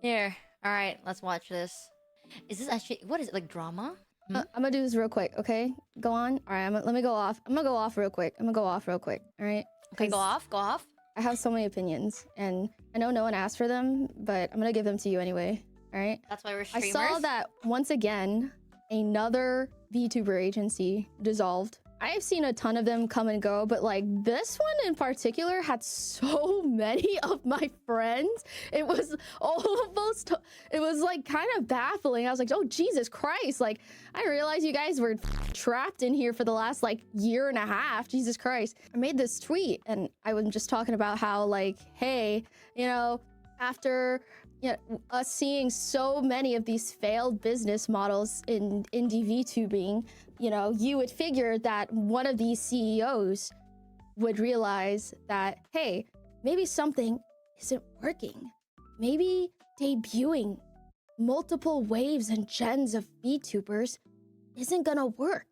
Here. All right, let's watch this. Is this actually what is it like drama? I'm gonna do this real quick, okay? Go on. All right, let me go off. I'm gonna go off real quick. All right? Okay, go off. Go off. I have so many opinions, and I know no one asked for them, but I'm gonna give them to you anyway. All right? That's why we're I streamers. saw that once again, another VTuber agency dissolved. I've seen a ton of them come and go, but like this one in particular had so many of my friends. It was almost, it was like kind of baffling. I was like, oh, Jesus Christ. Like, I realized you guys were trapped in here for the last like year and a half. Jesus Christ. I made this tweet and I was just talking about how like, hey, you know, after us seeing so many of these failed business models in indie VTubing, you know, you would figure that one of these CEOs would realize that, hey, maybe something isn't working. Maybe debuting multiple waves and gens of VTubers isn't gonna work.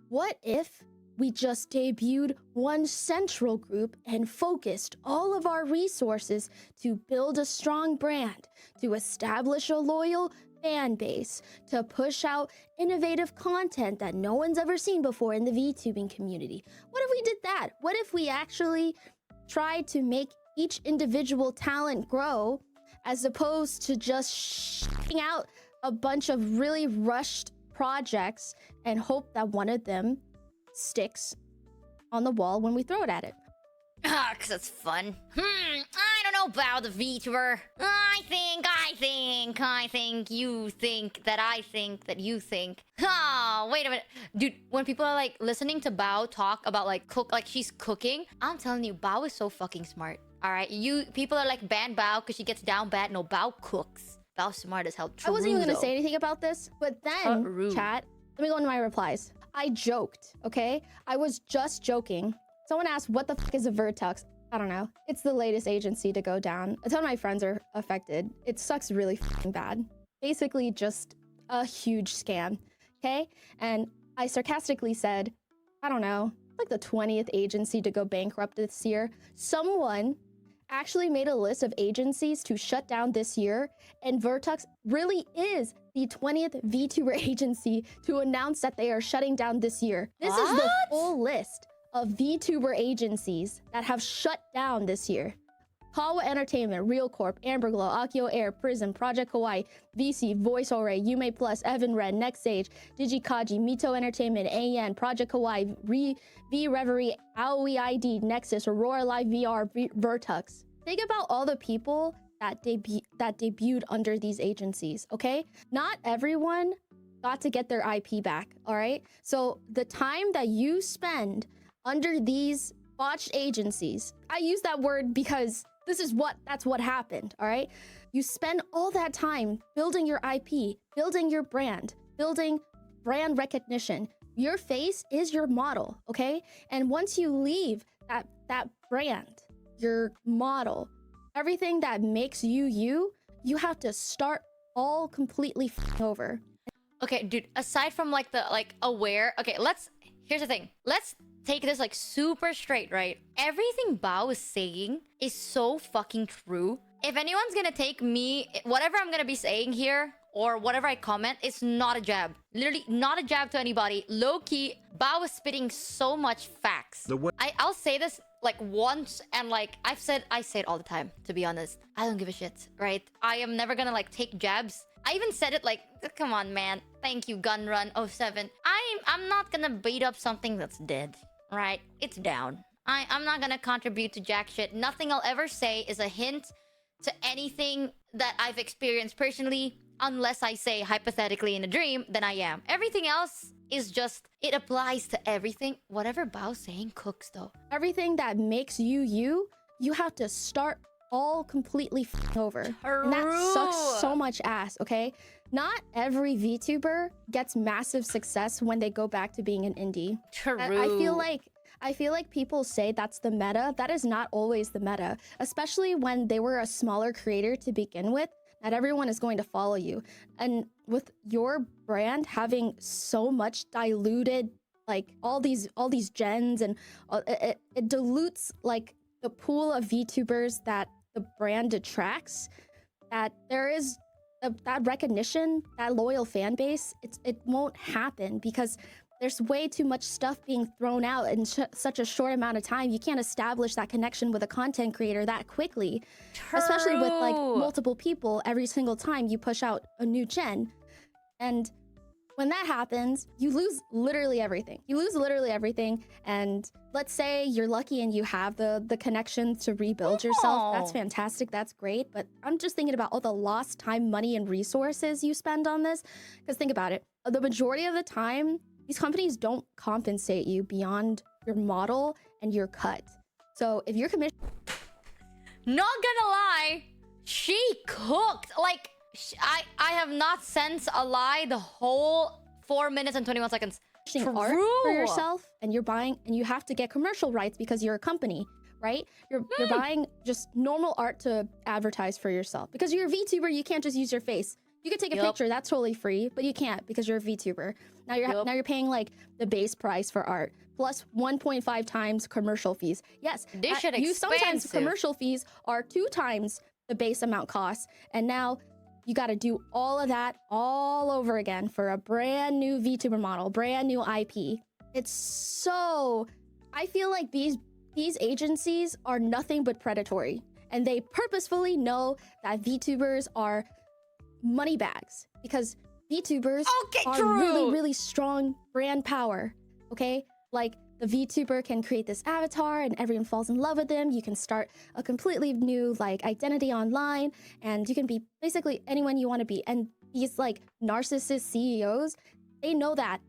What if we just debuted one central group and focused all of our resources to build a strong brand, to establish a loyal fan base, to push out innovative content that no one's ever seen before in the VTubing community? What if we did that? What if we actually tried to make each individual talent grow as opposed to just shitting out a bunch of really rushed projects and hope that one of them sticks on the wall when we throw it at it? Cause it's fun. I don't know about the VTuber. I think you think that I think that you think. Oh, wait a minute. Dude, when people are like listening to Bao talk about like she's cooking, I'm telling you, Bao is so fucking smart. Alright, people are like ban Bao because she gets down bad. No, Bao cooks. Bao's smart as hell. I wasn't even gonna say anything about this, but then, True. chat, let me go into my replies. I joked, okay? I was just joking. Someone asked, what the fuck is a Vertex? I don't know. It's the latest agency to go down. A ton of my friends are affected. It sucks really fucking bad. Basically just a huge scam, okay? And I sarcastically said, I don't know, like the 20th agency to go bankrupt this year. Someone actually made a list of agencies to shut down this year, and Vertex really is the 20th VTuber agency to announce that they are shutting down this year. This is the full list of VTuber agencies that have shut down this year. Kawa Entertainment, Real Corp, Amberglow, Akio Air, Prism, Project Hawaii, VC, Voice Array, Yume Plus, Evan Red, Next Sage, Digikaji, Mito Entertainment, AN, Project Hawaii, V Reverie, Aoi ID, Nexus, Aurora Live VR, Vertex. Think about all the people that debuted under these agencies, okay? Not everyone got to get their IP back, all right? So the time that you spend under these botched agencies, I use that word because that's what happened, all right? You spend all that time building your IP, building your brand, building brand recognition. Your face is your model, okay? And once you leave that brand, your model, everything that makes you have to start all completely over. Okay, dude, aside from like the aware, okay, here's the thing. Let's take this like super straight, right? Everything Bao is saying is so fucking true. If anyone's gonna take me, whatever I'm gonna be saying here, or whatever I comment, it's not a jab. Literally not a jab to anybody. Low-key, Bao is spitting so much facts. I'll say this like once, and like I say it all the time, to be honest. I don't give a shit, right? I am never gonna like take jabs. I even said it like, come on, man. Thank you, Gunrun07. I'm not gonna beat up something that's dead, right? It's down. I'm not gonna contribute to jack shit. Nothing I'll ever say is a hint to anything that I've experienced personally, unless I say hypothetically in a dream, then I am. Everything else is just, it applies to everything. Whatever Bao's saying cooks though. Everything that makes you have to start all completely over. True. And that sucks so much ass, okay? Not every VTuber gets massive success when they go back to being an indie. True. I feel like people say that's the meta. That is not always the meta, especially when they were a smaller creator to begin with. Not everyone is going to follow you. And with your brand having so much diluted, like all these gens, and it dilutes like the pool of VTubers that the brand attracts, that there is that recognition, that loyal fan base, it won't happen because there's way too much stuff being thrown out in such a short amount of time. You can't establish that connection with a content creator that quickly, especially with like multiple people every single time you push out a new gen. And when that happens, you lose literally everything. You lose literally everything. And let's say you're lucky and you have the connection to rebuild yourself. That's fantastic. That's great. But I'm just thinking about all the lost time, money, and resources you spend on this. Because think about it. The majority of the time, these companies don't compensate you beyond your model and your cut. So if you're commissioned... Not gonna lie, she cooked. Like, I have not sensed a lie the whole 4 minutes and 21 seconds. Art for yourself, and you're buying, and you have to get commercial rights because you're a company, right? You're buying just normal art to advertise for yourself. Because you're a VTuber, you can't just use your face. You can take a picture, that's totally free, but you can't because you're a VTuber. Now you're paying like the base price for art plus 1.5 times commercial fees. Yes, this shit expensive. Sometimes commercial fees are 2 times the base amount cost, and now you got to do all of that all over again for a brand new VTuber model, brand new IP. It's so... I feel like these agencies are nothing but predatory, and they purposefully know that VTubers are money bags because VTubers are really, really strong brand power, okay? Like, the VTuber can create this avatar and everyone falls in love with them. You can start a completely new, like, identity online, and you can be basically anyone you want to be. And these, like, narcissist CEOs, they know that,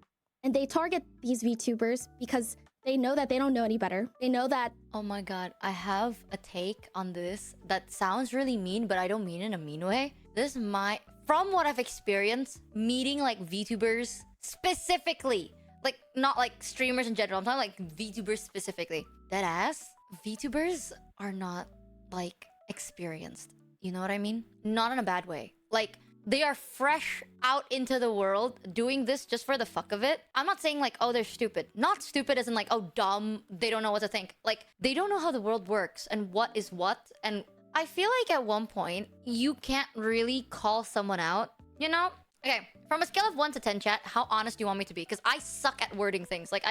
and they target these VTubers because they know that they don't know any better. They know that... Oh my god, I have a take on this that sounds really mean, but I don't mean it in a mean way. This might... From what I've experienced, meeting, like, VTubers specifically, like, not, like, streamers in general, I'm talking, like, VTubers specifically. Deadass, VTubers are not, like, experienced. You know what I mean? Not in a bad way. Like, they are fresh out into the world doing this just for the fuck of it. I'm not saying, like, oh, they're stupid. Not stupid as in, like, oh, dumb, they don't know what to think. Like, they don't know how the world works and what is what, and I feel like at one point, you can't really call someone out, you know? Okay, from a scale of 1 to 10, chat, how honest do you want me to be? Because I suck at wording things. Like,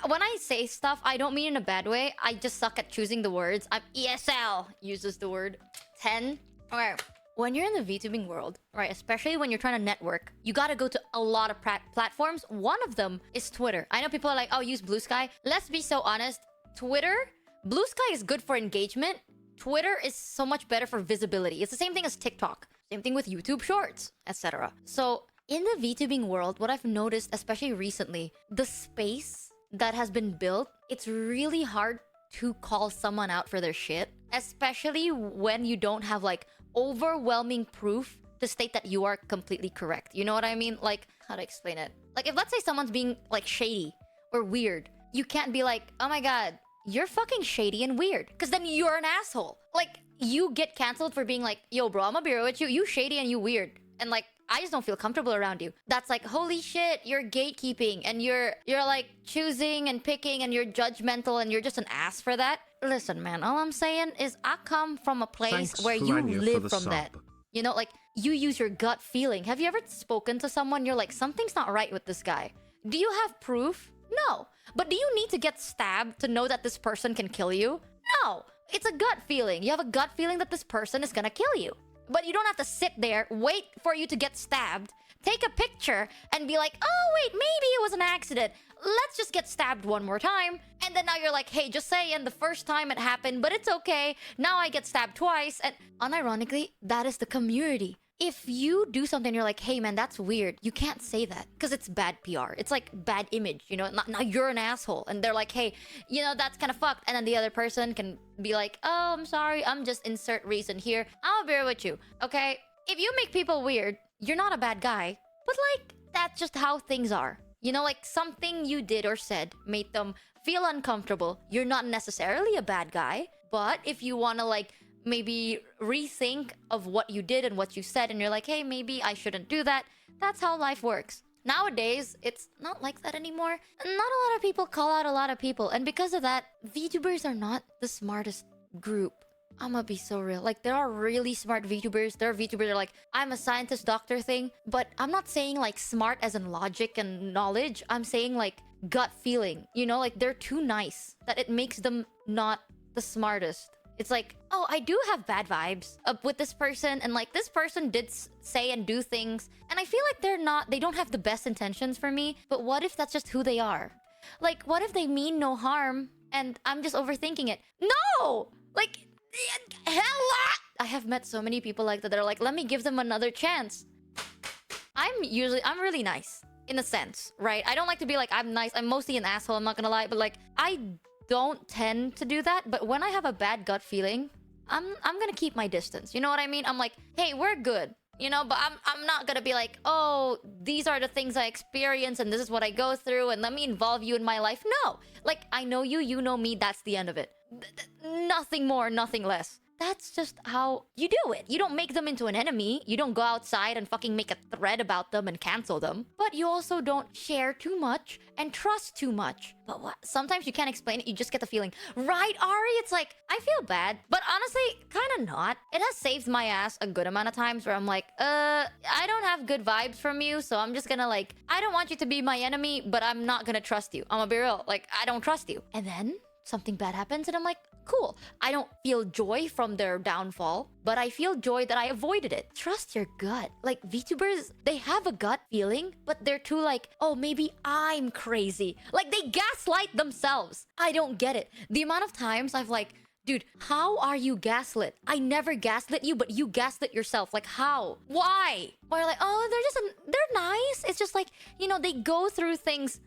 when I say stuff, I don't mean in a bad way. I just suck at choosing the words. ESL uses the word 10. Okay, when you're in the VTubing world, right, especially when you're trying to network, you gotta go to a lot of platforms. One of them is Twitter. I know people are like, oh, use Blue Sky. Let's be so honest. Twitter, Blue Sky is good for engagement. Twitter is so much better for visibility. It's the same thing as TikTok. Same thing with YouTube Shorts, etc. So in the VTubing world, what I've noticed, especially recently, the space that has been built, it's really hard to call someone out for their shit. Especially when you don't have, like, overwhelming proof to state that you are completely correct. You know what I mean? Like, how to explain it? Like, if let's say someone's being, like, shady or weird, you can't be like, oh my god, you're fucking shady and weird. Because then you're an asshole. Like, you get canceled for being like, yo, bro, I'm gonna be real with you. You shady and you weird. And, like, I just don't feel comfortable around you. That's like, holy shit, you're gatekeeping. And you're like, choosing and picking and you're judgmental and you're just an ass for that. Listen, man, all I'm saying is I come from a place where you live from that. You know, like, you use your gut feeling. Have you ever spoken to someone, you're like, something's not right with this guy? Do you have proof? No. But do you need to get stabbed to know that this person can kill you? No. It's a gut feeling. You have a gut feeling that this person is gonna kill you. But you don't have to sit there, wait for you to get stabbed, take a picture, and be like, oh, wait, maybe it was an accident. Let's just get stabbed one more time. And then now you're like, hey, just saying, the first time it happened, but it's okay. Now I get stabbed twice. And unironically, that is the community. If you do something, you're like, hey, man, that's weird. You can't say that because it's bad PR. It's like bad image, you know? Now you're an asshole. And they're like, hey, you know, that's kind of fucked. And then the other person can be like, oh, I'm sorry. I'm just insert reason here. I'll bear with you, okay? If you make people weird, you're not a bad guy. But, like, that's just how things are. You know, like, something you did or said made them feel uncomfortable. You're not necessarily a bad guy. But if you want to, like, maybe rethink of what you did and what you said, and you're like, hey, maybe I shouldn't do that. That's how life works. Nowadays, it's not like that anymore. Not a lot of people call out a lot of people. And because of that, VTubers are not the smartest group I'm gonna be so real. Like, there are really smart VTubers. There are VTubers that are like, I'm a scientist doctor thing. But I'm not saying like smart as in logic and knowledge. I'm saying like gut feeling. You know, like they're too nice that it makes them not the smartest. It's like, oh, I do have bad vibes with this person. And like this person did say and do things. And I feel like they don't have the best intentions for me. But what if that's just who they are? Like, what if they mean no harm and I'm just overthinking it? No! Like, hella! I have met so many people like that that are like, let me give them another chance. I'm really nice in a sense, right? I don't like to be like, I'm nice. I'm mostly an asshole, I'm not gonna lie. But like, I don't tend to do that. But when I have a bad gut feeling, I'm gonna keep my distance. You know what I mean? I'm like, hey, we're good. You know, but I'm not gonna be like, oh, these are the things I experience and this is what I go through and let me involve you in my life. No. Like, I know you, you know me, that's the end of it. Nothing more, nothing less. That's just how you do it. You don't make them into an enemy. You don't go outside and fucking make a thread about them and cancel them. But you also don't share too much and trust too much. But what? Sometimes you can't explain it. You just get the feeling. Right, Ari? It's like, I feel bad. But honestly, kind of not. It has saved my ass a good amount of times where I'm like, I don't have good vibes from you. So I'm just gonna like, I don't want you to be my enemy, but I'm not gonna trust you. I'm gonna be real. Like, I don't trust you. And then something bad happens and I'm like, cool. I don't feel joy from their downfall, but I feel joy that I avoided it. Trust your gut. Like, VTubers, they have a gut feeling, but they're too like, oh, maybe I'm crazy. Like, they gaslight themselves. I don't get it. The amount of times I've like, dude, how are you gaslit? I never gaslit you, but you gaslit yourself. Like, how? Why? Or like, oh, they're nice. It's just like, you know, they go through things.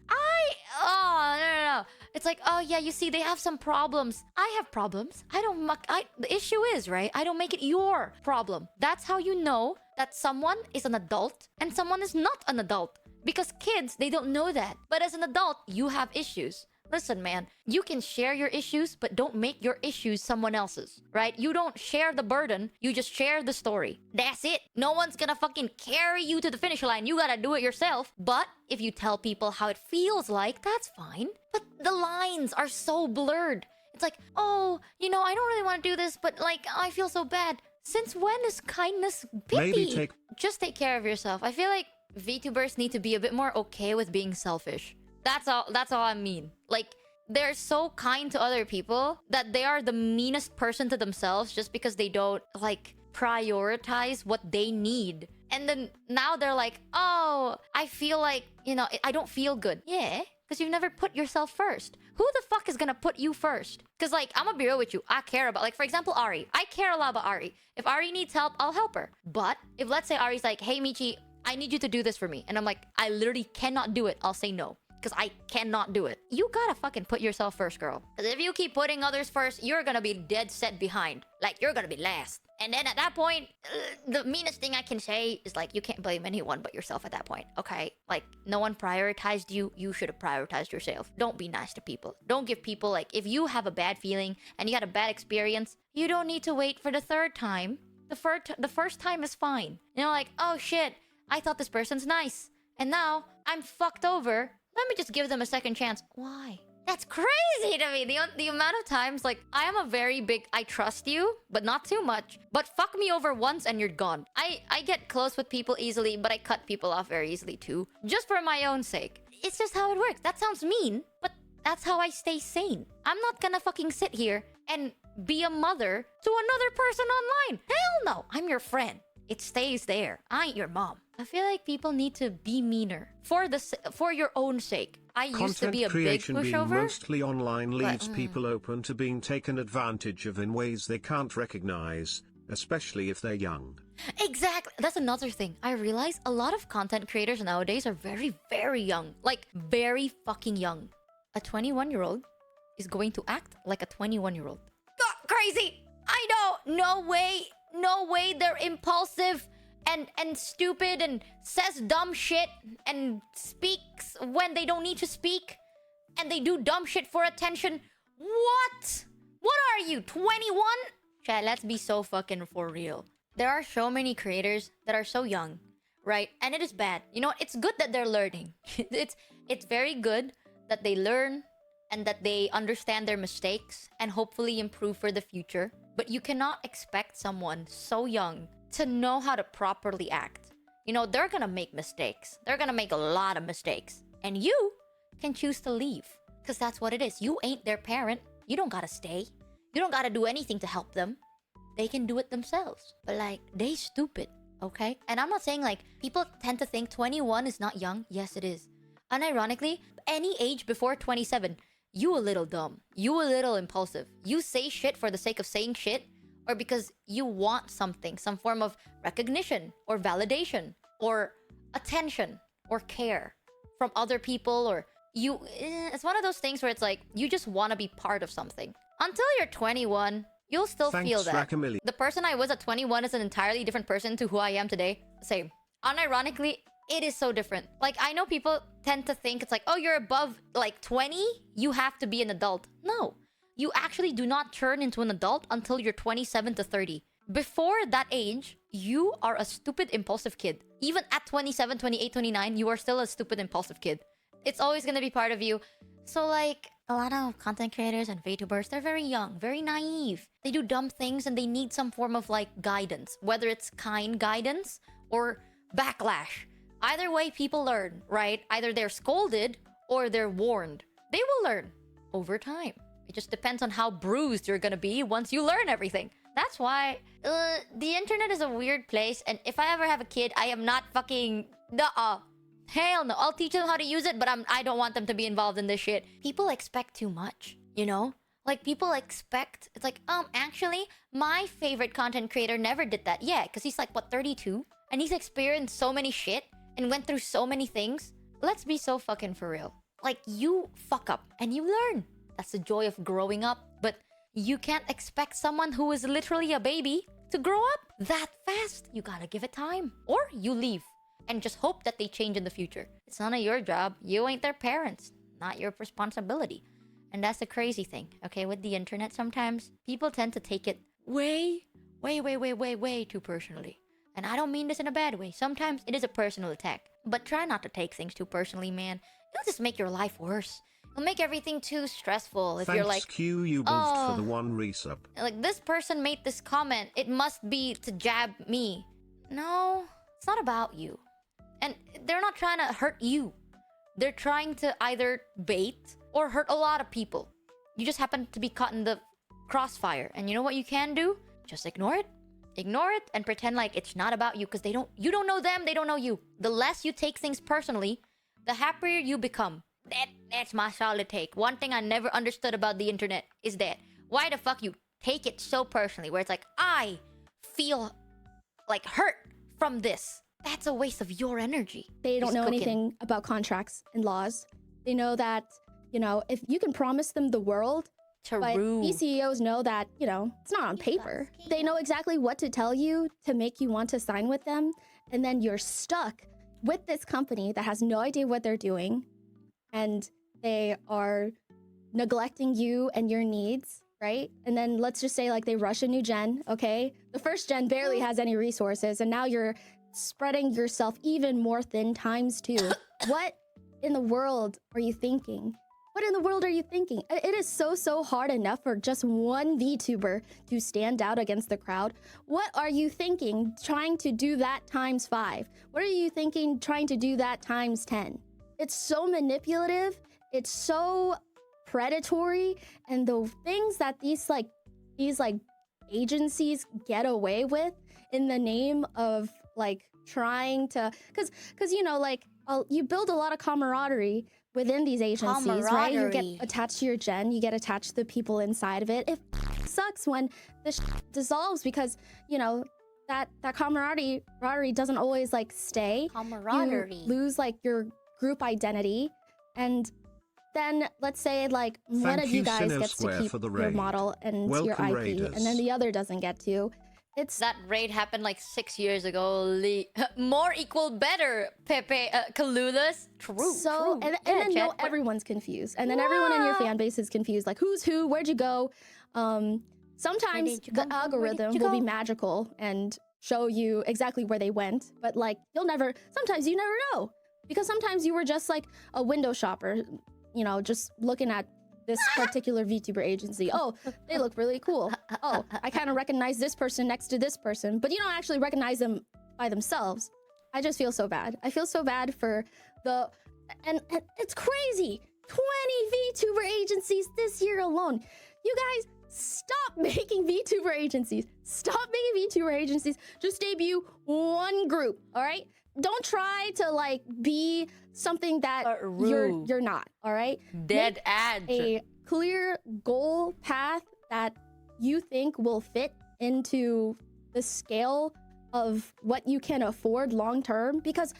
No. It's like, oh yeah, you see, they have some problems. I have problems. The issue is, right? I don't make it your problem. That's how you know that someone is an adult and someone is not an adult. Because kids, they don't know that. But as an adult, you have issues. Listen, man, you can share your issues, but don't make your issues someone else's, right? You don't share the burden, you just share the story. That's it. No one's gonna fucking carry you to the finish line. You gotta do it yourself. But if you tell people how it feels like, that's fine. But the lines are so blurred. It's like, oh, you know, I don't really want to do this, but like, I feel so bad. Since when is kindness pity? Just take care of yourself. I feel like VTubers need to be a bit more okay with being selfish. That's all I mean. Like, they're so kind to other people that they are the meanest person to themselves just because they don't, like, prioritize what they need. And then now they're like, oh, I feel like, you know, I don't feel good. Yeah, because you've never put yourself first. Who the fuck is gonna put you first? Because, like, I'm gonna be real with you. I care about, like, for example, Ari. I care a lot about Ari. If Ari needs help, I'll help her. But if, let's say, Ari's like, hey, Michi, I need you to do this for me. And I'm like, I literally cannot do it. I'll say no. Because I cannot do it. You gotta fucking put yourself first, girl. Because if you keep putting others first, you're gonna be dead set behind. Like, you're gonna be last. And then at that point, the meanest thing I can say is like, you can't blame anyone but yourself at that point, okay? Like, no one prioritized you. You should have prioritized yourself. Don't be nice to people. Don't give people, like, if you have a bad feeling and you had a bad experience, you don't need to wait for the third time. The first time is fine. You know, like, oh shit, I thought this person's nice. And now I'm fucked over. Let me just give them a second chance. Why? That's crazy to me. The amount of times, like, I am a very big, I trust you, but not too much. But fuck me over once and you're gone. I get close with people easily, but I cut people off very easily too. Just for my own sake. It's just how it works. That sounds mean, but that's how I stay sane. I'm not gonna fucking sit here and be a mother to another person online. Hell no. I'm your friend. It stays there. I ain't your mom. I feel like people need to be meaner for your own sake. I used to be a big pushover. Being mostly online leaves people open to being taken advantage of in ways they can't recognize, especially if they're young. Exactly. That's another thing. I realize a lot of content creators nowadays are very, very young. Like, very fucking young. A 21-year-old is going to act like a 21-year-old. Crazy! I know! No way they're impulsive and stupid and says dumb shit and speaks when they don't need to speak and they do dumb shit for attention. What are you, 21? Chat, let's be so fucking for real. There are so many creators that are so young, right? And it is bad. You know, it's good that they're learning. It's very good that they learn and that they understand their mistakes and hopefully improve for the future. But you cannot expect someone so young to know how to properly act. You know, they're gonna make mistakes. They're gonna make a lot of mistakes. And you can choose to leave. Because that's what it is. You ain't their parent. You don't gotta stay. You don't gotta do anything to help them. They can do it themselves. But like, they stupid, okay? And I'm not saying like, people tend to think 21 is not young. Yes, it is. Unironically, any age before 27, you a little dumb. You a little impulsive. You say shit for the sake of saying shit, or because you want something, some form of recognition or validation or attention or care from other people, or it's one of those things where it's like you just want to be part of something. Until you're 21, you'll still feel that. The person I was at 21 is an entirely different person to who I am today. Same. Unironically, it is so different. Like, I know people tend to think it's like, oh, you're above like 20, you have to be an adult. No. You actually do not turn into an adult until you're 27 to 30. Before that age, you are a stupid, impulsive kid. Even at 27, 28, 29, you are still a stupid, impulsive kid. It's always gonna be part of you. So like, a lot of content creators and VTubers, they're very young, very naive. They do dumb things and they need some form of like guidance. Whether it's kind guidance or backlash. Either way, people learn, right? Either they're scolded or they're warned. They will learn over time. It just depends on how bruised you're gonna be once you learn everything. That's why the internet is a weird place. And if I ever have a kid, I am not fucking... Hell no. I'll teach them how to use it, but I don't want them to be involved in this shit. People expect too much, you know? Like, people expect... It's like, actually, my favorite content creator never did that. Yeah, because he's like, what, 32? And he's experienced so many shit and went through so many things. Let's be so fucking for real. Like, you fuck up and you learn. That's the joy of growing up. But you can't expect someone who is literally a baby to grow up that fast. You gotta give it time. Or you leave and just hope that they change in the future. It's none of your job. You ain't their parents. Not your responsibility. And that's the crazy thing, okay? With the internet, sometimes people tend to take it way too personally. And I don't mean this in a bad way. Sometimes it is a personal attack. But try not to take things too personally, man. It'll just make your life worse. It'll make everything too stressful if you're like... Q, you moved for the one resub. Like, this person made this comment. It must be to jab me. No, it's not about you. And they're not trying to hurt you. They're trying to either bait or hurt a lot of people. You just happen to be caught in the crossfire. And you know what you can do? Just ignore it. Ignore it and pretend like it's not about you, because you don't know them, they don't know you. The less you take things personally, the happier you become. That's my solid take. One thing I never understood about the internet is that why the fuck you take it so personally, where it's like, I feel like hurt from this. That's a waste of your energy. They don't know anything about contracts and laws. They know that, you know, if you can promise them the world, but these CEOs know that, you know, it's not on paper. They know exactly what to tell you to make you want to sign with them. And then you're stuck with this company that has no idea what they're doing. And they are neglecting you and your needs, right? And then let's just say like they rush a new gen, okay? The first gen barely has any resources. And now you're spreading yourself even more thin times two. What in the world are you thinking? What in the world are you thinking? It is so hard enough for just one VTuber to stand out against the crowd. What are you thinking trying to do that times 5? What are you thinking trying to do that times 10? It's so manipulative. It's so predatory. And the things that these agencies get away with in the name of like trying to, because you know, like you build a lot of camaraderie within these agencies, right? You get attached to your gen, you get attached to the people inside of it. It sucks when the dissolves because, you know, that camaraderie doesn't always like stay. Camaraderie. You lose like your group identity, and then let's say like one of you guys gets to keep your model and your IP, Raiders. and then the other doesn't get to. That raid happened like 6 years ago. More equal better, Pepe Kalulus. True. So, true. and then no, everyone's confused. And then everyone in your fan base is confused. Like, who's who? Where'd you go? Sometimes the algorithm will be magical and show you exactly where they went. But like, sometimes you never know. Because sometimes you were just like a window shopper, you know, just looking at this particular VTuber agency. Oh, they look really cool. Oh, I kind of recognize this person next to this person, but you don't actually recognize them by themselves. I just feel so bad. I feel so bad for the, and it's crazy. 20 VTuber agencies this year alone. You guys, stop making VTuber agencies. Stop making VTuber agencies. Just debut one group, all right? Don't try to like be something that you're not, all right? Dead Make ad. a clear goal path that you think will fit into the scale of what you can afford long term, because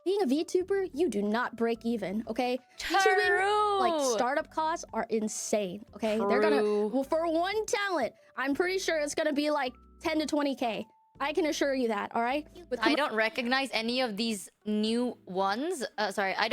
being a VTuber, you do not break even, okay? VTubing, like startup costs are insane, okay? They're gonna, well, for one talent, I'm pretty sure it's gonna be like 10 to 20K. I can assure you that, all right? I don't recognize any of these new ones. I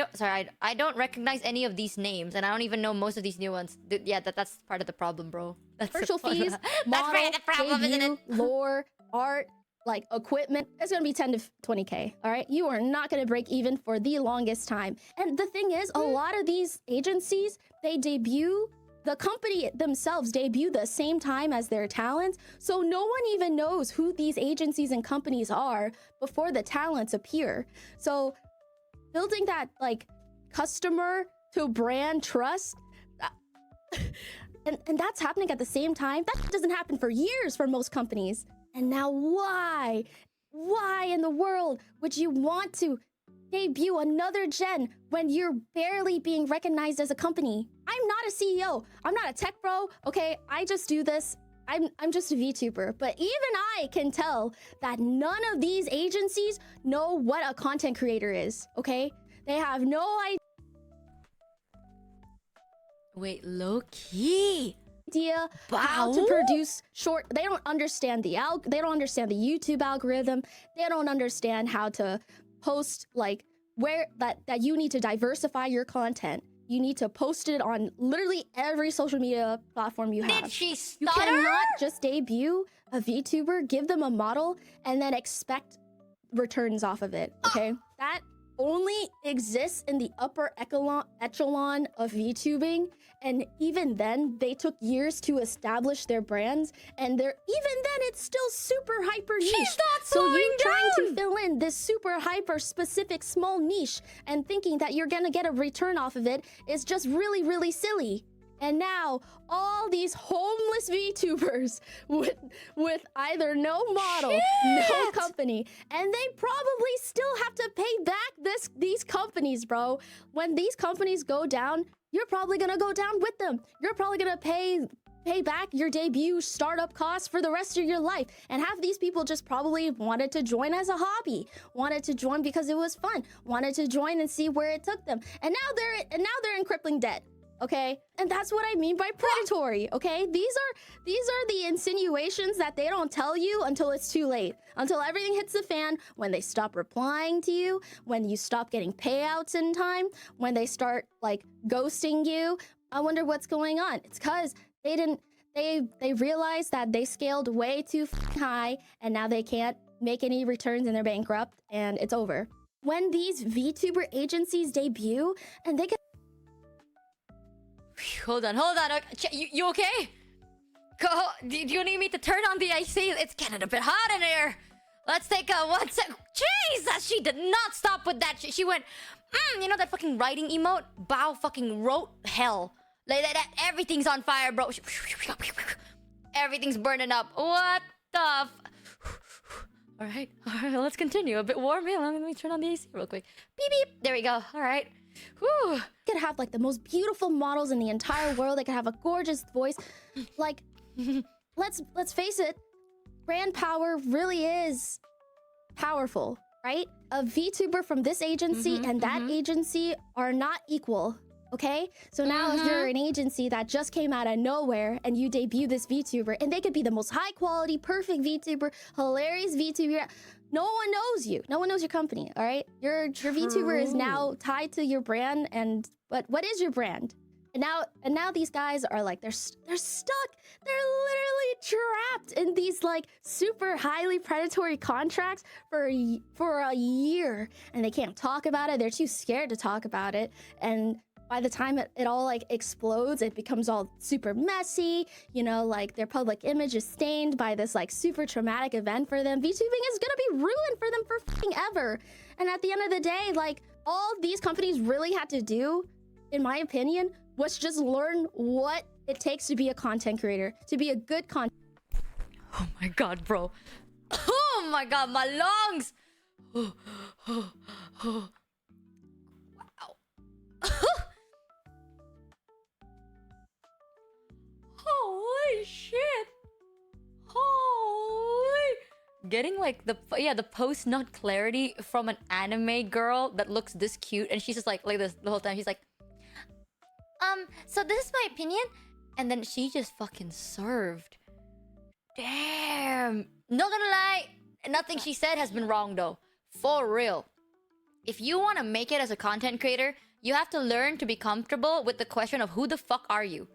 don't recognize any of these names, and I don't even know most of these new ones. Yeah, that's part of the problem, bro. That's commercial fees, model, part of the problem, isn't debut, it? lore, art, like equipment, it's gonna be 10 to 20K, all right? You are not gonna break even for the longest time. And the thing is, a lot of these agencies, they debut, the company themselves debut the same time as their talents, so no one even knows who these agencies and companies are before the talents appear. So building that like customer to brand trust, and that's happening at the same time. That doesn't happen for years for most companies. And now why in the world would you want to debut another gen when you're barely being recognized as a company? I'm not a CEO. I'm not a tech bro. Okay, I just do this. I'm just a VTuber. But even I can tell that none of these agencies know what a content creator is, okay? They have no Wait, low key. idea how to produce short. They don't understand the they don't understand the YouTube algorithm. They don't understand how to post, like where that you need to diversify your content. You need to post it on literally every social media platform you have. Did she You stutter? cannot just debut a VTuber, give them a model, and then expect returns off of it, okay? That only exists in the upper echelon of VTubing, and even then, they took years to establish their brands, and even then, it's still super hyper niche. She's not So you slowing trying down. to fill in this super hyper specific small niche and thinking that you're gonna get a return off of it is just really, really silly. And now all these homeless VTubers with either no model, no company, and they probably still have to pay back these companies, bro. When these companies go down, you're probably gonna go down with them. You're probably gonna pay back your debut startup costs for the rest of your life. And half these people just probably wanted to join as a hobby, wanted to join because it was fun, wanted to join and see where it took them. And now they're in crippling debt. Okay, and that's what I mean by predatory. Okay, these are the insinuations that they don't tell you until it's too late, until everything hits the fan, when they stop replying to you, when you stop getting payouts in time, when they start like ghosting you. I wonder what's going on. It's because they realized that they scaled way too high, and now they can't make any returns and they're bankrupt, and it's over. When these VTuber agencies debut and they get Hold on. Okay, you okay? Go. Do you need me to turn on the AC? It's getting a bit hot in here. Let's take a 1 sec. Jesus, she did not stop with that shit. She went, you know that fucking writing emote? Bao fucking wrote hell. Like that, everything's on fire, bro. Everything's burning up. What the All right, let's continue. A bit warm. Yeah, let me turn on the AC real quick. Beep, beep. There we go. All right. Whew. could have like the most beautiful models in the entire world. They could have a gorgeous voice. Like, let's face it, brand power really is powerful, right? A VTuber from this agency and that agency are not equal. Okay, so now if you're an agency that just came out of nowhere and you debut this VTuber, and they could be the most high quality, perfect VTuber, hilarious VTuber, no one knows you. No one knows your company, all right? Your VTuber is now tied to your brand, and what is your brand? And now these guys are like, they're stuck. They're literally trapped in these like super highly predatory contracts for a year, and they can't talk about it. They're too scared to talk about it, and by the time it all like explodes, it becomes all super messy, you know, like their public image is stained by this like super traumatic event for them. VTubing is gonna be ruined for them for fucking ever. And at the end of the day, like all these companies really had to do, in my opinion, was just learn what it takes to be a content creator, to be a good content. Oh my god, bro. Oh my god, my lungs. Wow. Holy shit. Holy. Getting like the post nut clarity from an anime girl that looks this cute, and she's just like this the whole time. She's like, so this is my opinion, and then she just fucking served. Damn. Not gonna lie, nothing she said has been wrong though. For real. If you want to make it as a content creator, you have to learn to be comfortable with the question of who the fuck are you?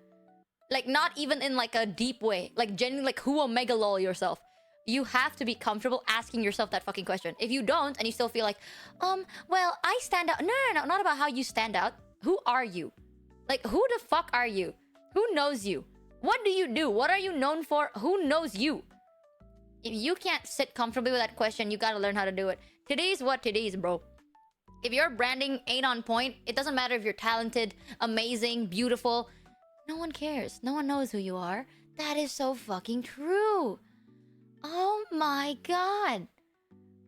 Like, not even in like a deep way. Like, genuinely, like, who omega lol yourself. You have to be comfortable asking yourself that fucking question. If you don't, and you still feel like, well, I stand out. No, not about how you stand out. Who are you? Like, who the fuck are you? Who knows you? What do you do? What are you known for? Who knows you? If you can't sit comfortably with that question, you gotta learn how to do it. Today's what today's, bro. If your branding ain't on point, it doesn't matter if you're talented, amazing, beautiful. No one cares. No one knows who you are. That is so fucking true. Oh my god.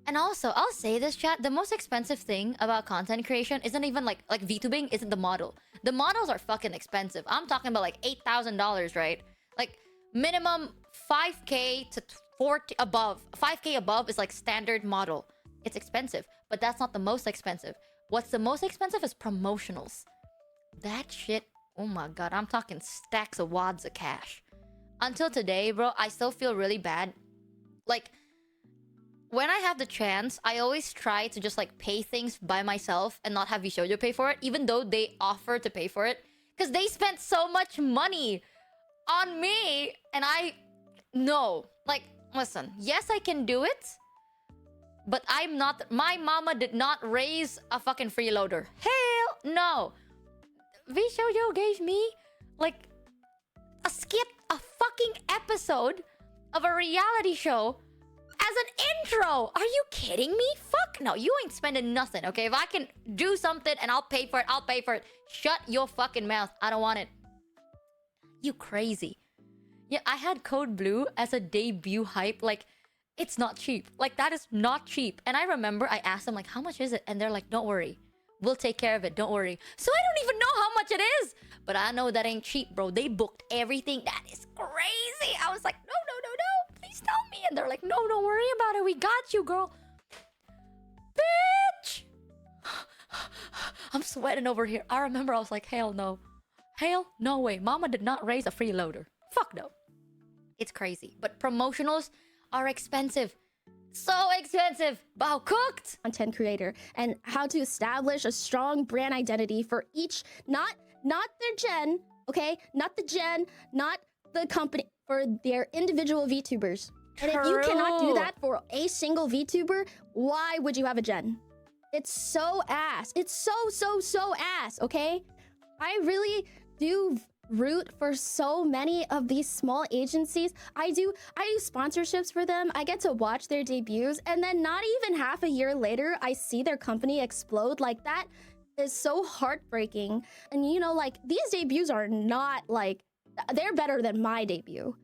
And also, I'll say this, chat, the most expensive thing about content creation isn't even like VTubing isn't the model. The models are fucking expensive. I'm talking about like $8,000, right? Like minimum 5K to 40 above. 5K above is like standard model. It's expensive, but that's not the most expensive. What's the most expensive is promotionals. That shit, oh my god, I'm talking stacks of wads of cash. Until today, bro, I still feel really bad. Like, when I have the chance, I always try to just like pay things by myself and not have VShojo pay for it, even though they offer to pay for it. Because they spent so much money on me, and I... No. Like, listen, yes, I can do it, but I'm not... My mama did not raise a fucking freeloader. Hell no. VShojo gave me, like, a fucking episode of a reality show as an intro. Are you kidding me? Fuck no, you ain't spending nothing, okay? If I can do something and I'll pay for it, I'll pay for it. Shut your fucking mouth. I don't want it. You crazy. Yeah, I had Code Blue as a debut hype. Like, it's not cheap. Like, that is not cheap. And I remember I asked them, like, how much is it? And they're like, don't worry. We'll take care of it. Don't worry. So I don't even know how much it is. But I know that ain't cheap, bro. They booked everything. That is crazy. I was like, no. Please tell me. And they're like, no, don't worry about it. We got you, girl. Bitch. I'm sweating over here. I remember I was like, hell no. Hell no way. Mama did not raise a freeloader. Fuck no. It's crazy. But promotionals are expensive. So expensive. Bao cooked. Content creator and how to establish a strong brand identity for each, not their gen, okay? Not the gen, not the company, for their individual VTubers. And if you cannot do that for a single VTuber, why would you have a gen? It's so ass. It's so ass, okay? I really do root for so many of these small agencies. I do sponsorships for them. I get to watch their debuts, and then not even half a year later, I see their company explode. Like, that is so heartbreaking. And you know, like, these debuts are not like, they're better than my debut,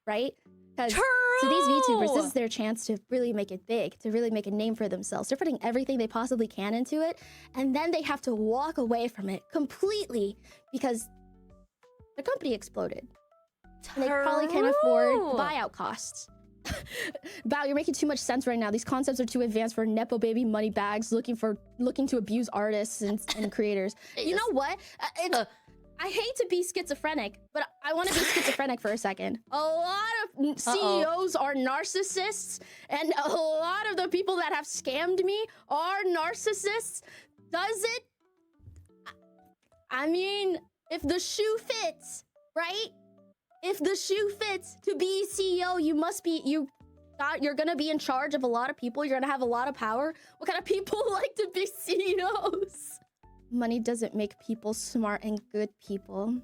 right? Because to these VTubers, this is their chance to really make it big, to really make a name for themselves. They're putting everything they possibly can into it, and then they have to walk away from it completely because the company exploded. And they probably can't afford the buyout costs. Bao, you're making too much sense right now. These concepts are too advanced for nepo baby money bags looking to abuse artists and creators. You know what? I hate to be schizophrenic, but I want to be schizophrenic for a second. A lot of CEOs are narcissists, and a lot of the people that have scammed me are narcissists. Does it? I mean, if the shoe fits, right? If the shoe fits, to be CEO, you're gonna be in charge of a lot of people. You're gonna have a lot of power. What kind of people like to be CEOs? Money doesn't make people smart and good people.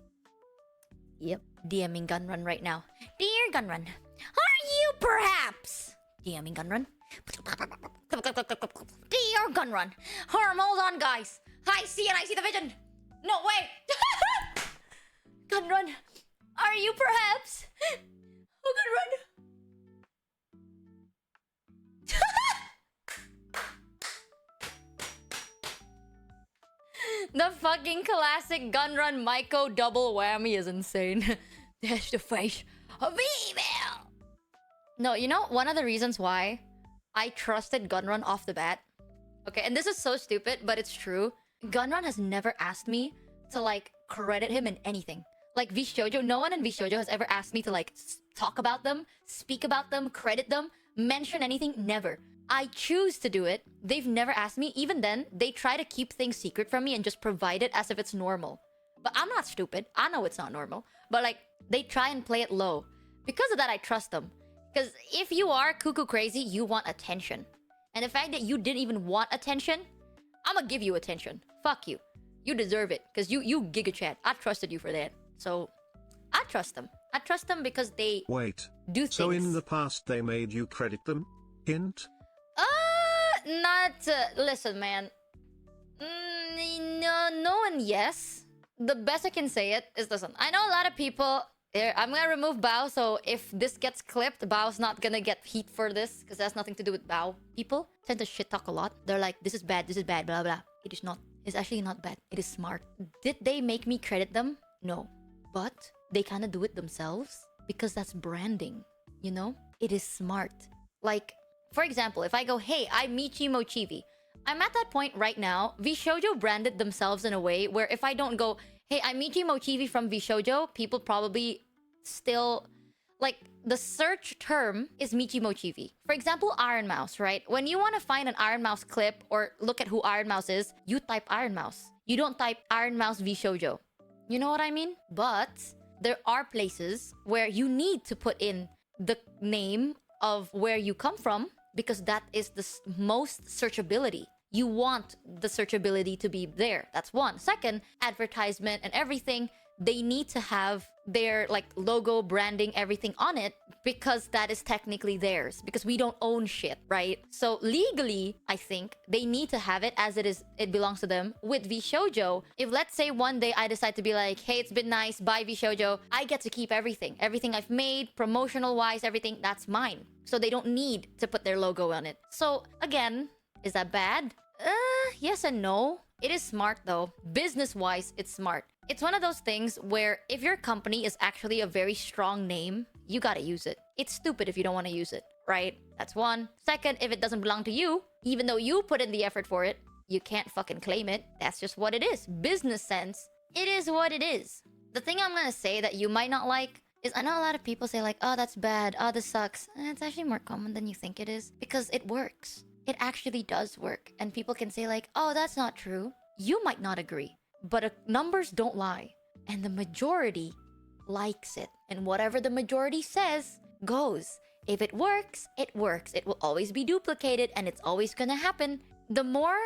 Yep. DMing Gunrun right now. Dear Gunrun, are you perhaps DMing Gunrun? Dear Gunrun, hold on, guys. I see the vision. No way. Gunrun, are you perhaps? Oh, Gunrun. The fucking classic Gunrun Maiko double whammy is insane. Dash the face of evil. No, you know, one of the reasons why I trusted Gunrun off the bat. Okay, and this is so stupid, but it's true. Gunrun has never asked me to like credit him in anything. Like VShojo, no one in VShojo has ever asked me to like talk about them, speak about them, credit them, mention anything. Never. I choose to do it. They've never asked me. Even then, they try to keep things secret from me and just provide it as if it's normal. But I'm not stupid. I know it's not normal. But like, they try and play it low. Because of that, I trust them. Because if you are cuckoo crazy, you want attention. And the fact that you didn't even want attention, I'm gonna give you attention. Fuck you. You deserve it. Because you Giga Chat. I trusted you for that. So, I trust them. I trust them because they do things. So in the past they made you credit them? Hint? Listen, man. No and yes. The best I can say it is, listen, I know a lot of people... I'm gonna remove Bao, so if this gets clipped, Bao's not gonna get heat for this, because that's nothing to do with Bao. People tend to shit talk a lot. They're like, this is bad, blah, blah. It is not. It's actually not bad. It is smart. Did they make me credit them? No. But they kind of do it themselves, because that's branding, you know? It is smart. Like... For example, if I go, hey, I'm Michi Mochievee, I'm at that point right now. VShojo branded themselves in a way where if I don't go, hey, I'm Michi Mochievee from VShojo, people probably still... Like, the search term is Michi Mochievee. For example, Iron Mouse, right? When you want to find an Iron Mouse clip or look at who Iron Mouse is, you type Iron Mouse. You don't type Iron Mouse VShojo. You know what I mean? But there are places where you need to put in the name of where you come from, because that is the most searchability. You want the searchability to be there. That's one. Second, advertisement and everything, they need to have their like logo, branding, everything on it, because that is technically theirs, because we don't own shit, right? So legally, I think they need to have it as it belongs to them. With VShojo, if let's say one day I decide to be like, hey, it's been nice, bye VShojo, I get to keep everything. Everything I've made, promotional wise, everything, that's mine. So they don't need to put their logo on it. So again, is that bad? Yes and no. It is smart though. Business-wise, it's smart. It's one of those things where if your company is actually a very strong name, you gotta use it. It's stupid if you don't want to use it, right? That's one. Second, if it doesn't belong to you, even though you put in the effort for it, you can't fucking claim it. That's just what it is. Business sense, it is what it is. The thing I'm gonna say that you might not like is, I know a lot of people say like, oh, that's bad, oh, this sucks. And it's actually more common than you think it is, because it works. It actually does work. And people can say like, oh, that's not true. You might not agree, but numbers don't lie. And the majority likes it. And whatever the majority says goes. If it works, it works. It will always be duplicated and it's always gonna happen. The more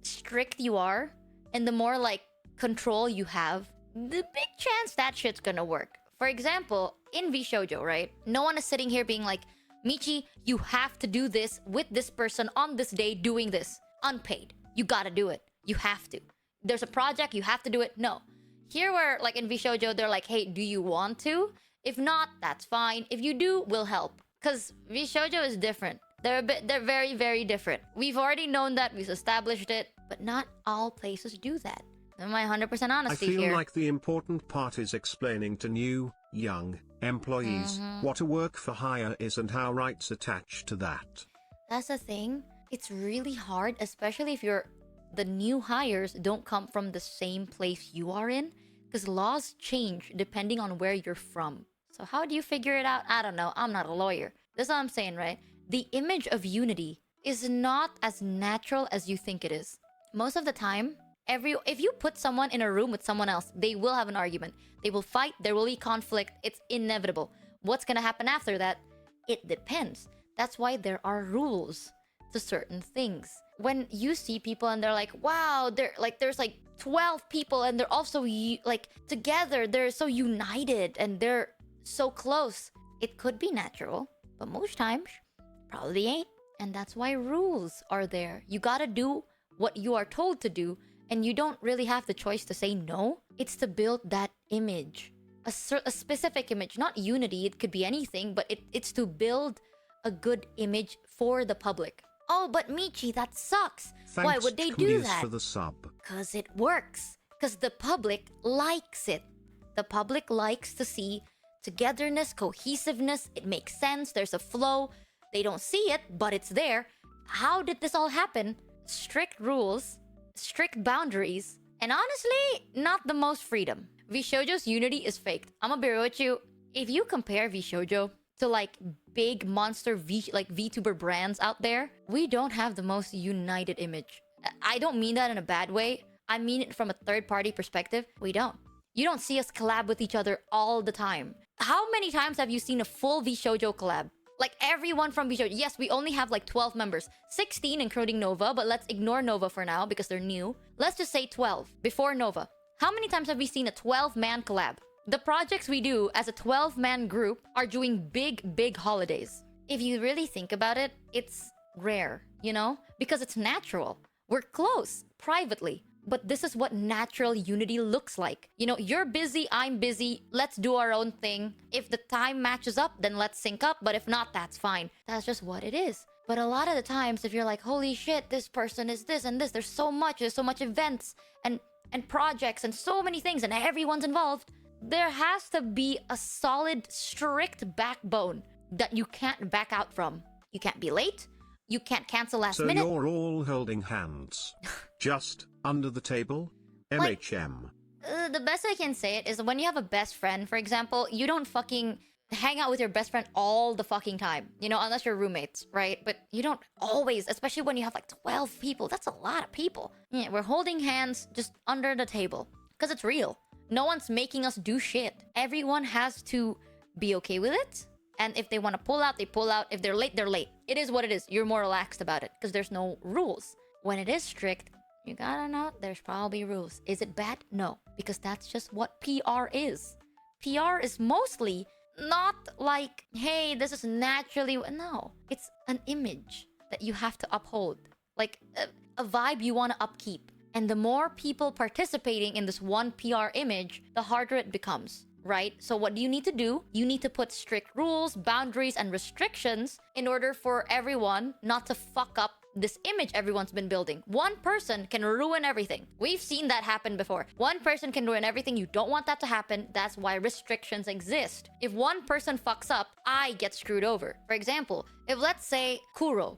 strict you are and the more like control you have, the big chance that shit's gonna work. For example, in VShojo, right? No one is sitting here being like, Michi, you have to do this with this person on this day doing this. Unpaid. You gotta do it. You have to. There's a project, you have to do it. No. Here where, like in VShojo, they're like, hey, do you want to? If not, that's fine. If you do, we'll help. Because VShojo is different. They're very, very different. We've already known that. We've established it. But not all places do that. Am I 100% honesty here? I feel like the important part is explaining to new, young employees what a work for hire is and how rights attach to that. That's the thing. It's really hard, especially if the new hires don't come from the same place you are in, because laws change depending on where you're from. So how do you figure it out? I don't know. I'm not a lawyer. That's what I'm saying, right? The image of unity is not as natural as you think it is. Most of the time, if you put someone in a room with someone else, they will have an argument. They will fight. There will be conflict. It's inevitable. What's gonna happen after that? It depends. That's why there are rules to certain things. when you see people and they're like, wow, they're like, there's like 12 people and they're also like together, they're so united and they're so close. It could be natural, but most times probably ain't. And that's why rules are there. You gotta do what you are told to do, and you don't really have the choice to say no. It's to build that image, a specific image, not unity. It could be anything, but it's to build a good image for the public. Oh, but Michi, that sucks. Why would they do that? For the sub. Because it works. Because the public likes it. The public likes to see togetherness, cohesiveness. It makes sense. There's a flow. They don't see it, but it's there. How did this all happen? Strict rules, strict boundaries, and honestly, not the most freedom. VShojo's unity is faked. I'm gonna be real with you. If you compare VShojo to like big monster VTuber brands out there, we don't have the most united image. I don't mean that in a bad way. I mean it from a third-party perspective. We don't. You don't see us collab with each other all the time. How many times have you seen a full VShojo collab? Like everyone from VShojo. Yes, we only have like 12 members. 16 including Nova, but let's ignore Nova for now because they're new. Let's just say 12 before Nova. How many times have we seen a 12-man collab? The projects we do as a 12-man group are doing big holidays. If you really think about it, it's rare, you know? Because it's natural. We're close, privately. But this is what natural unity looks like. You know, you're busy, I'm busy. Let's do our own thing. If the time matches up, then let's sync up. But if not, that's fine. That's just what it is. But a lot of the times, if you're like, holy shit, this person is this and this. There's so much events and projects and so many things and everyone's involved. There has to be a solid, strict backbone that you can't back out from. You can't be late. You can't cancel last minute. So you're all holding hands. Just under the table? MHM. The best I can say it is when you have a best friend, for example, you don't fucking hang out with your best friend all the fucking time. You know, unless you're roommates, right? But you don't always, especially when you have like 12 people. That's a lot of people. Yeah, we're holding hands just under the table. Because it's real. No one's making us do shit. Everyone has to be okay with it. And if they want to pull out, they pull out. If they're late, they're late. It is what it is. You're more relaxed about it because there's no rules. When it is strict, you gotta know there's probably rules. Is it bad? No, because that's just what PR is. PR is mostly not like, hey, this is naturally... No, it's an image that you have to uphold. Like a vibe you want to upkeep. And the more people participating in this one PR image, the harder it becomes. Right? So what do you need to do? You need to put strict rules, boundaries, and restrictions in order for everyone not to fuck up this image everyone's been building. One person can ruin everything. We've seen that happen before. One person can ruin everything. You don't want that to happen. That's why restrictions exist. If one person fucks up, I get screwed over. For example, if let's say Kuro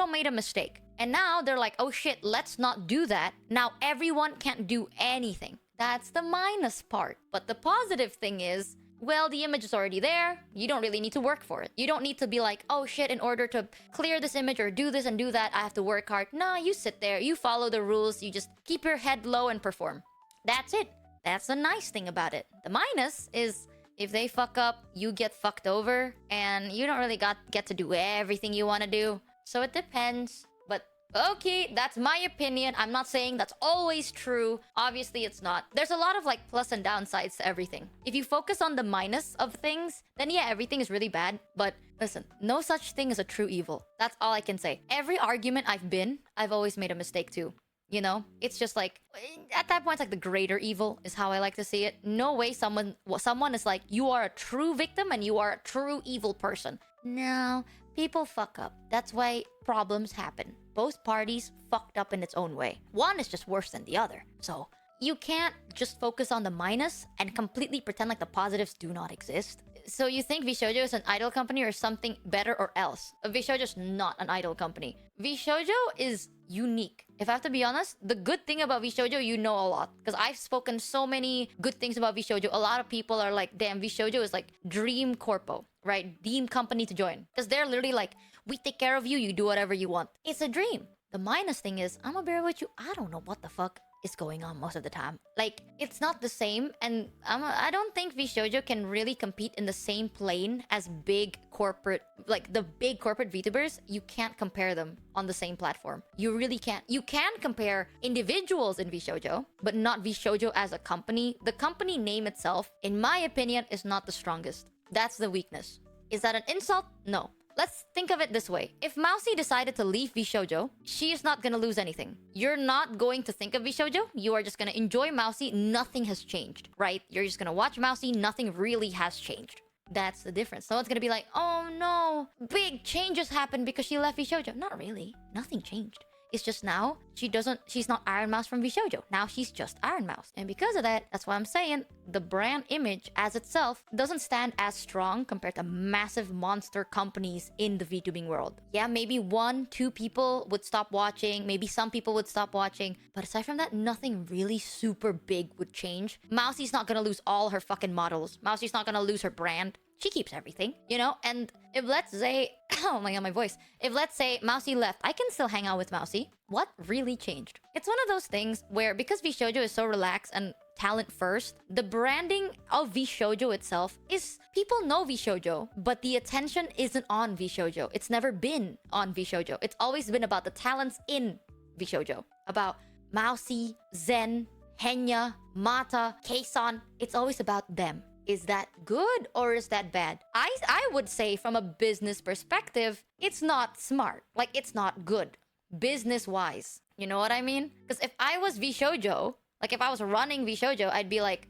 made a mistake. And now they're like, oh shit, let's not do that. Now everyone can't do anything. That's the minus part. But the positive thing is, well, the image is already there. You don't really need to work for it. You don't need to be like, oh shit, in order to clear this image or do this and do that, I have to work hard. Nah, you sit there, you follow the rules, you just keep your head low and perform. That's it. That's the nice thing about it. The minus is if they fuck up, you get fucked over and you don't really get to do everything you want to do. So it depends. Okay, that's my opinion. I'm not saying that's always true. Obviously, it's not. There's a lot of like plus and downsides to everything. If you focus on the minus of things, then yeah, everything is really bad. But listen, no such thing as a true evil. That's all I can say. Every argument I've always made a mistake too. You know, it's just like at that point, it's like the greater evil is how I like to see it. No way someone is like, you are a true victim and you are a true evil person. No, people fuck up. That's why problems happen. Both parties fucked up in its own way. One is just worse than the other. So you can't just focus on the minus and completely pretend like the positives do not exist. So you think VShojo is an idol company or something better or else? VShojo is not an idol company. VShojo is unique. If I have to be honest, the good thing about VShojo, you know a lot. Because I've spoken so many good things about VShojo. A lot of people are like, damn, VShojo is like dream corpo, right? Dream company to join. Because they're literally like, we take care of you, you do whatever you want. It's a dream. The minus thing is, I'm gonna bear with you, I don't know what the fuck is going on most of the time. Like, it's not the same, and I don't think VShojo can really compete in the same plane as big corporate, like the big corporate VTubers. You can't compare them on the same platform. You really can't. You can compare individuals in VShojo, but not VShojo as a company. The company name itself, in my opinion, is not the strongest. That's the weakness. Is that an insult? No. Let's think of it this way. If Mousy decided to leave VShojo, she is not gonna lose anything. You're not going to think of VShojo. You are just gonna enjoy Mousy. Nothing has changed, right? You're just gonna watch Mousy. Nothing really has changed. That's the difference. No one's gonna be like, oh no, big changes happened because she left VShojo. Not really. Nothing changed. It's just now she's not Iron Mouse from VShojo. Now she's just Iron Mouse. And because of that, that's why I'm saying the brand image as itself doesn't stand as strong compared to massive monster companies in the VTubing world. Yeah, maybe 1-2 people would stop watching. Maybe some people would stop watching. But aside from that, nothing really super big would change. Mousy's not gonna lose all her fucking models. Mousy's not gonna lose her brand. She keeps everything, you know? And if let's say, oh my god, my voice. If let's say Mousy left, I can still hang out with Mousy. What really changed? It's one of those things where because VShojo is so relaxed and talent first, the branding of VShojo itself is, people know VShojo, but the attention isn't on VShojo. It's never been on VShojo. It's always been about the talents in VShojo. About Mousy, Zen, Henya, Mata, Keisan. It's always about them. Is that good or is that bad? I would say from a business perspective, it's not smart. Like, it's not good. Business-wise. You know what I mean? Because if I was VShojo, like if I was running VShojo, I'd be like,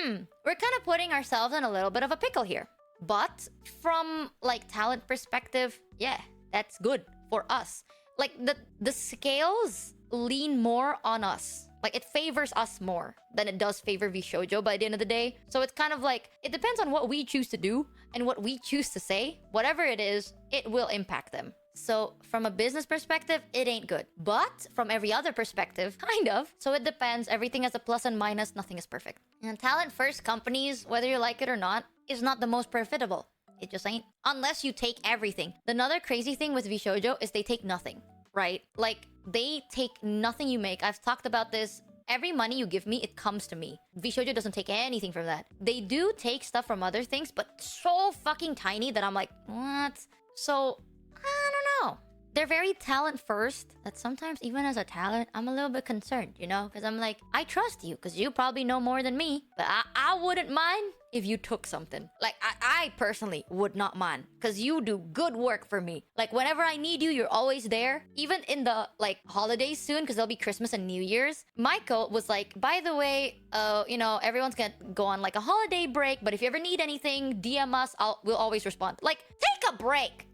we're kind of putting ourselves in a little bit of a pickle here. But from like talent perspective, yeah, that's good for us. Like the scales lean more on us. Like, it favors us more than it does favor VShojo by the end of the day. So it's kind of like, it depends on what we choose to do and what we choose to say. Whatever it is, it will impact them. So from a business perspective, it ain't good. But from every other perspective, kind of. So it depends. Everything has a plus and minus. Nothing is perfect. And talent-first companies, whether you like it or not, is not the most profitable. It just ain't. Unless you take everything. Another crazy thing with VShojo is they take nothing. Right? Like, they take nothing you make. I've talked about this. Every money you give me, it comes to me. VShojo doesn't take anything from that. They do take stuff from other things, but so fucking tiny that I'm like, what? So, I don't know. They're very talent first, that sometimes even as a talent, I'm a little bit concerned, you know? Because I'm like, I trust you, because you probably know more than me. But I wouldn't mind if you took something. Like, I personally would not mind, because you do good work for me. Like, whenever I need you, you're always there. Even in the, like, holidays soon, because there'll be Christmas and New Year's. Michael was like, by the way, you know, everyone's gonna go on, like, a holiday break, but if you ever need anything, DM us, we'll always respond. Like, take a break!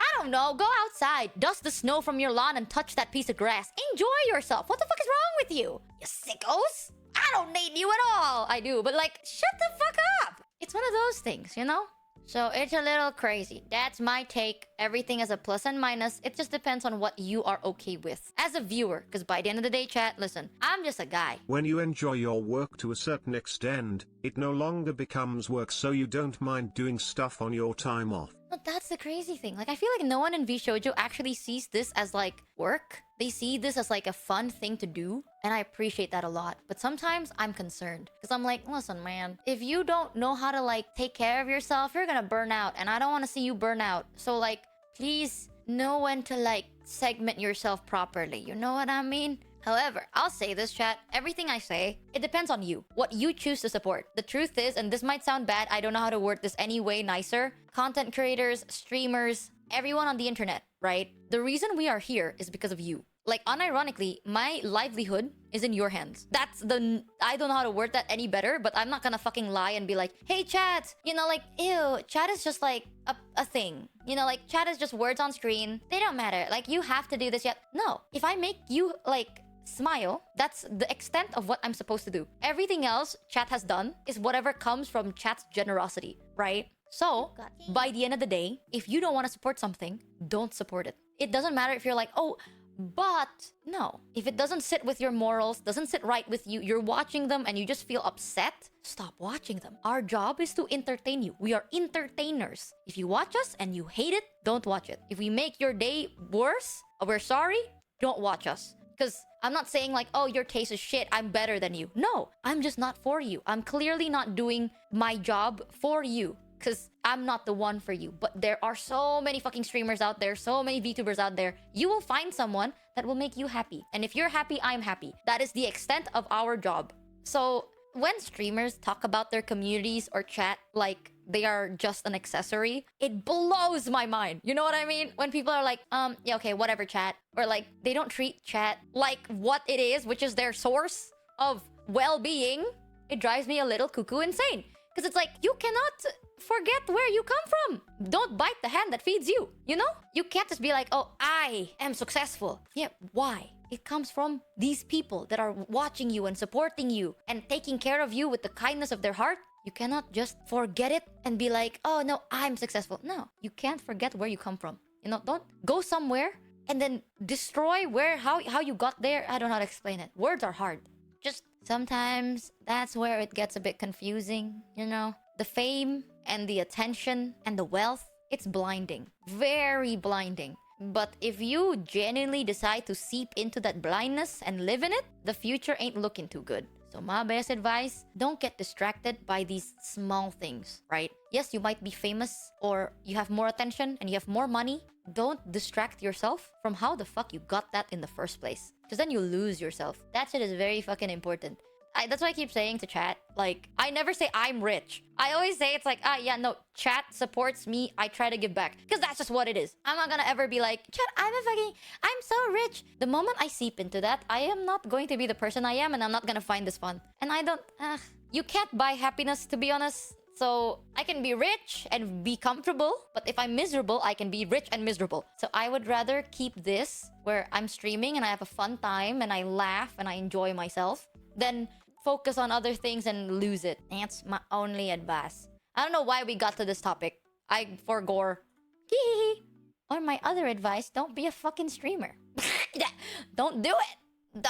I don't know, go outside, dust the snow from your lawn and touch that piece of grass. Enjoy yourself. What the fuck is wrong with you? You sickos? I don't need you at all. I do, but like, shut the fuck up. It's one of those things, you know? So it's a little crazy. That's my take. Everything is a plus and minus. It just depends on what you are okay with as a viewer. Because by the end of the day, chat, listen, I'm just a guy. When you enjoy your work to a certain extent, it no longer becomes work, so you don't mind doing stuff on your time off. But that's the crazy thing. Like, I feel like no one in VShojo actually sees this as, like, work. They see this as, like, a fun thing to do. And I appreciate that a lot. But sometimes I'm concerned. Because I'm like, listen, man. If you don't know how to, like, take care of yourself, you're gonna burn out. And I don't want to see you burn out. So, like, please know when to, like, segment yourself properly. You know what I mean? However, I'll say this, chat. Everything I say, it depends on you. What you choose to support. The truth is, and this might sound bad, I don't know how to word this any way nicer. Content creators, streamers, everyone on the internet, right? The reason we are here is because of you. Like, unironically, my livelihood is in your hands. That's the... I don't know how to word that any better, but I'm not gonna fucking lie and be like, hey, chat! You know, like, ew, chat is just like a thing. You know, like, chat is just words on screen. They don't matter. Like, you have to do this yet. No. If I make you, like, smile, that's the extent of what I'm supposed to do. Everything else chat has done is whatever comes from chat's generosity, right? So, by the end of the day, if you don't want to support something, don't support it. It doesn't matter if you're like, oh, but no. If it doesn't sit with your morals, doesn't sit right with you, you're watching them and you just feel upset, stop watching them. Our job is to entertain you. We are entertainers. If you watch us and you hate it, don't watch it. If we make your day worse, we're sorry, don't watch us. Because I'm not saying like, oh, your taste is shit, I'm better than you. No, I'm just not for you. I'm clearly not doing my job for you. Because I'm not the one for you. But there are so many fucking streamers out there, so many VTubers out there. You will find someone that will make you happy. And if you're happy, I'm happy. That is the extent of our job. So when streamers talk about their communities or chat like they are just an accessory, it blows my mind. You know what I mean? When people are like, yeah, okay, whatever, chat. Or like, they don't treat chat like what it is, which is their source of well-being. It drives me a little cuckoo insane. Because it's like, you cannot forget where you come from. Don't bite the hand that feeds you, you know? You can't just be like, oh, I am successful. Yeah, why? It comes from these people that are watching you and supporting you and taking care of you with the kindness of their heart. You cannot just forget it and be like, oh no, I'm successful. No, you can't forget where you come from. You know, don't go somewhere and then destroy how you got there. I don't know how to explain it. Words are hard. Just sometimes that's where it gets a bit confusing, you know? The fame and the attention and the wealth, it's blinding. Very blinding. But if you genuinely decide to seep into that blindness and live in it, the future ain't looking too good. So my best advice, don't get distracted by these small things, right? Yes, you might be famous or you have more attention and you have more money. Don't distract yourself from how the fuck you got that in the first place. Because then you lose yourself. That shit is very fucking important. That's why I keep saying to chat, like, I never say I'm rich. I always say it's like, yeah, no, chat supports me. I try to give back. Because that's just what it is. I'm not gonna ever be like, chat, I'm so rich. The moment I seep into that, I am not going to be the person I am and I'm not gonna find this fun. And I don't, you can't buy happiness, to be honest. So I can be rich and be comfortable, but if I'm miserable, I can be rich and miserable. So I would rather keep this where I'm streaming and I have a fun time and I laugh and I enjoy myself than focus on other things and lose it. That's my only advice. I don't know why we got to this topic. I forgore. Or my other advice, don't be a fucking streamer. Don't do it.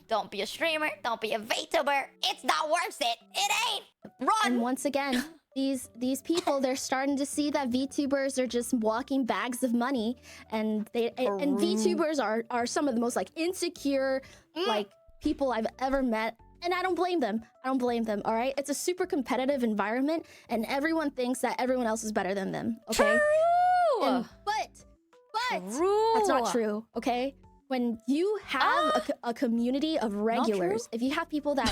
Don't be a streamer. Don't be a VTuber. It's not worth it. It ain't. Run. And once again, these people, they're starting to see that VTubers are just walking bags of money, and and VTubers are some of the most like insecure like people I've ever met. And I don't blame them. I don't blame them, all right? It's a super competitive environment, and everyone thinks that everyone else is better than them, okay? True! But True. that's not true, okay? When you have a community of regulars, if you have people that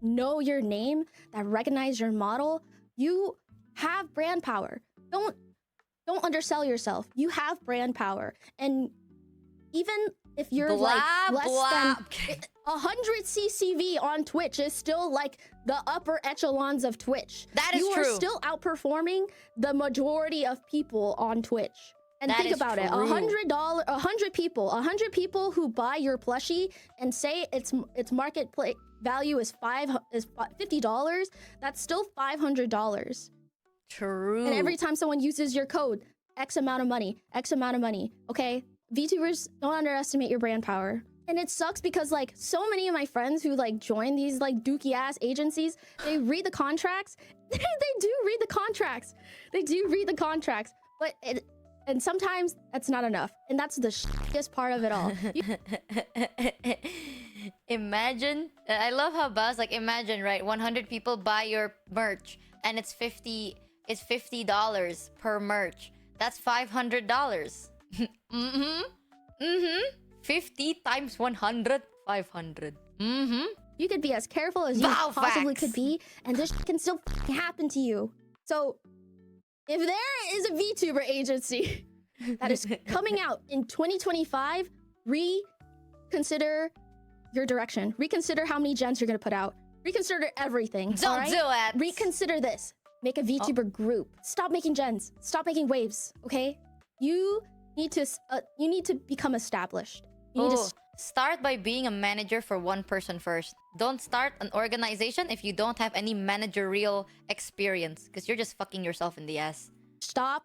know your name, that recognize your model, you have brand power. Don't undersell yourself. You have brand power. And even if you're like less than 100 CCV on Twitch is still like the upper echelons of Twitch. That is true. You are still outperforming the majority of people on Twitch. And that think about it, $100 people who buy your plushie and say its market value is $50, that's still $500. True. And every time someone uses your code, X amount of money, okay? VTubers, don't underestimate your brand power. And it sucks because like so many of my friends who like join these like dookie ass agencies, they read the contracts. They do read the contracts. But and sometimes that's not enough. And that's the shittiest part of it all. Imagine, I love how Buzz, like imagine, right? 100 people buy your merch and it's $50 per merch. That's $500. 50 times 100, 500. You could be as careful as you possibly could be, and this can still happen to you. So, if there is a VTuber agency that is coming out in 2025, reconsider your direction. Reconsider how many gens you're gonna put out. Reconsider everything. Don't do it. Reconsider this. Make a VTuber group. Stop making gens. Stop making waves. Okay? You need to become established. You need to start by being a manager for one person first. Don't start an organization if you don't have any managerial experience, because you're just fucking yourself in the ass. Stop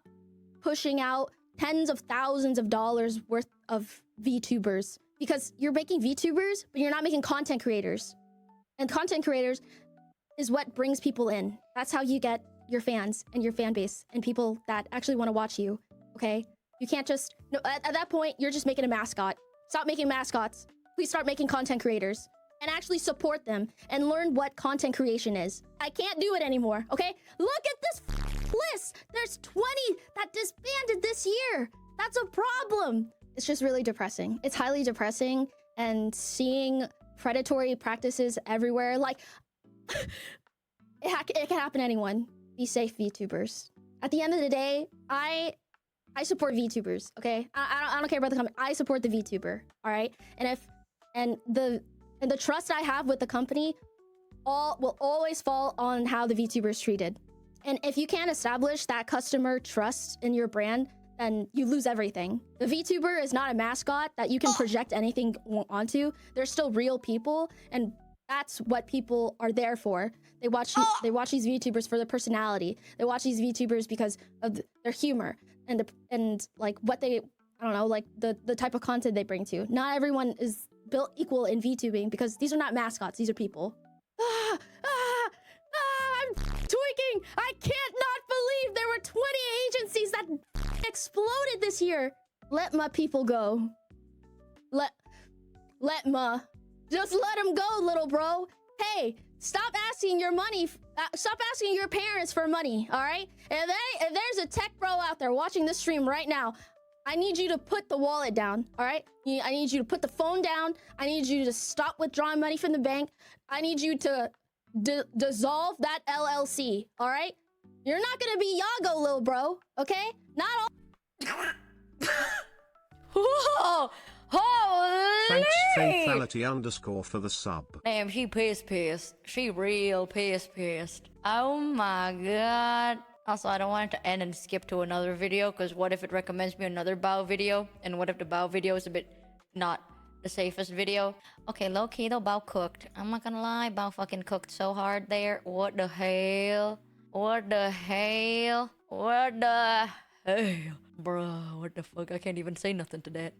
pushing out tens of thousands of dollars worth of VTubers, because you're making VTubers, but you're not making content creators. And content creators is what brings people in. That's how you get your fans and your fan base and people that actually want to watch you, okay? You can't just... No, at that point, you're just making a mascot. Stop making mascots. please start making content creators and actually support them and learn what content creation is. I can't do it anymore, okay? Look at this list. There's 20 that disbanded this year. That's a problem. It's just really depressing. It's highly depressing, and seeing predatory practices everywhere, like it can happen to anyone. Be safe, VTubers. At the end of the day, I support VTubers, okay? I don't care about the company. I support the VTuber, all right? And the trust I have with the company will always fall on how the VTuber is treated. And if you can't establish that customer trust in your brand, then you lose everything. The VTuber is not a mascot that you can project anything onto. They're still real people, and that's what people are there for. They watch these VTubers for their personality. They watch these VTubers because of their humor and like what they, I don't know, like the type of content they bring to. Not everyone is built equal in VTubing because these are not mascots. These are people. I'm tweaking. I can't not believe there were 20 agencies that exploded this year. Let my people go. Just let them go, little bro. Hey, stop asking your money. Stop asking your parents for money, all right? If there's a tech bro out there watching this stream right now, I need you to put the wallet down, all right? I need you to put the phone down. I need you to stop withdrawing money from the bank. I need you to dissolve that LLC, all right? You're not gonna be Yago, little bro, okay? Not all. Whoa! Holy! Thanks, Fatality_ for the sub. Damn, she pissed. She real pissed. Oh my god. Also, I don't want it to end and skip to another video, because what if it recommends me another Bao video? And what if the Bao video is a bit not the safest video? Okay, low-key though, Bao cooked. I'm not gonna lie, Bao fucking cooked so hard there. What the hell? Bro, what the fuck? I can't even say nothing to that.